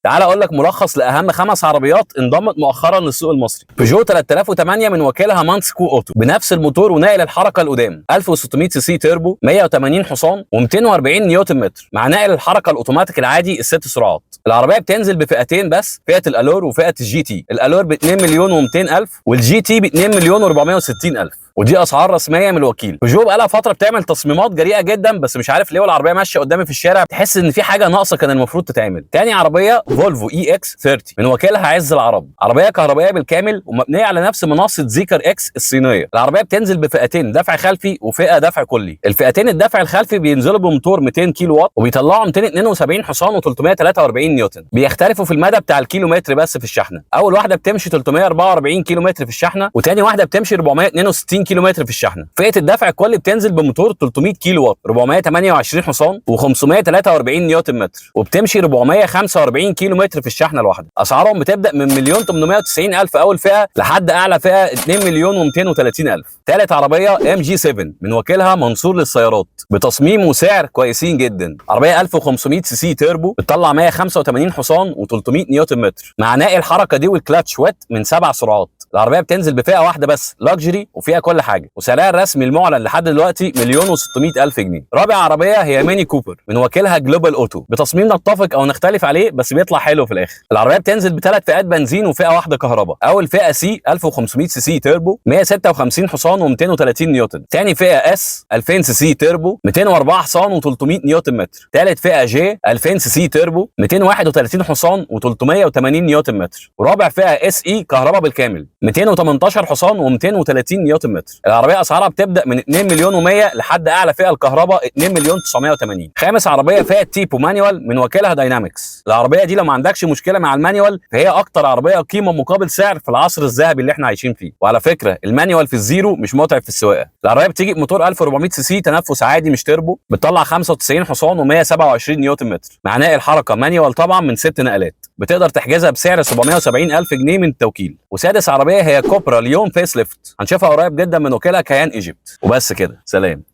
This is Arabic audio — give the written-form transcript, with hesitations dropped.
تعال اقول لك ملخص لاهم 5 عربيات انضمت مؤخرا للسوق المصري. بيجو 3008 من وكيلها مانسكو اوتو بنفس الموتور وناقل الحركه لقدام، 1600 سي سي تيربو، 180 حصان و240 نيوتن متر، مع ناقل الحركه الاوتوماتيك العادي ال6 سرعات. العربيه بتنزل بفئتين بس، فئه الالور وفئه الجي تي. الالور ب 2 مليون و200 الف، والجي تي ب 2 مليون و460 الف، ودي اسعار رسميه من الوكيل. بيجو بقى لها فتره بتعمل تصميمات جريئه جدا، بس مش عارف ليه والعربيه ماشيه قدامي في الشارع تحس ان في حاجه ناقصه كان المفروض تتعمل. تاني عربيه فولفو اي اكس 30 من وكيلها عز العرب، عربيه كهربائيه بالكامل ومبنيه على نفس منصه زيكر اكس الصينيه. العربيه بتنزل بفئتين دفع خلفي وفئه دفع كلي. الفئتين الدفع الخلفي بينزلوا بموتور 200 كيلو واط وبيطلعوا 272 حصان و343 نيوتن. بيختلفوا في المدى بتاع الكيلومتر بس في الشحنه. اول واحده بتمشي 344 كيلومتر في الشحنه، وتاني واحده بتمشي 462 كيلومتر في الشحنه. فئه الدفع الكلي بتنزل بموتور 300 كيلو واط، 428 حصان و543 نيوتن متر، وبتمشي 445 كيلو متر في الشحنه الواحده. اسعارهم بتبدا من 1,890,000 اول فئه لحد اعلى فئه 2,230,000. ثالث عربيه ام جي 7 من وكيلها منصور للسيارات، بتصميم وسعر كويسين جدا. عربيه 1500 سي سي تيربو، بتطلع 185 حصان و300 نيوتن متر، مع ناقل الحركه دي والكلاتش ويت من 7 سرعات. العربيه بتنزل بفئه واحده بس لاكجري وفيها كل حاجه، وسعرها الرسمي المعلن لحد دلوقتي 1,600,000 جنيه. رابع عربيه هي ميني كوبر من وكيلها جلوبال اوتو، بتصميم نتفق او نختلف عليه بس بيطلع حلو في الاخر. العربيه بتنزل بثلاث فئات بنزين وفئه واحده كهرباء. اول فئه سي 1500 سي سي تيربو، 156 حصان و230 نيوتن. ثاني فئه اس 2000 سي سي تيربو، 204 حصان و300 نيوتن متر. ثالث فئه جي 2000 سي سي تيربو، 231 حصان و380 نيوتن متر. ورابع فئه اس اي كهرباء بالكامل، 218 حصان و230 نيوتن متر. العربيه اسعارها بتبدا من 2 مليون و100 لحد اعلى فئه الكهرباء 2 مليون 980. خامس عربيه فئه تيبو مانيوال من وكيلها داينامكس. العربيه دي لو ما عندكش مشكله مع المانيوال فهي اكتر عربيه قيمه مقابل سعر في العصر الذهبي اللي احنا عايشين فيه. وعلى فكره المانيوال في الزيرو مش متعب في السواقه. العربيه بتيجي بموتور 1400 سي سي تنفس عادي مش تربو، بتطلع 95 حصان و127 نيوتن متر، مع ناقل حركه مانيوال طبعا من 6 نقلات. بتقدر تحجزها بسعر 770,000 جنيه من التوكيل. وسادس عربيه هي كوبرا ليون فيس ليفت، هنشوفها قريب جدا من وكيلها كيان ايجيبت. وبس كده، سلام.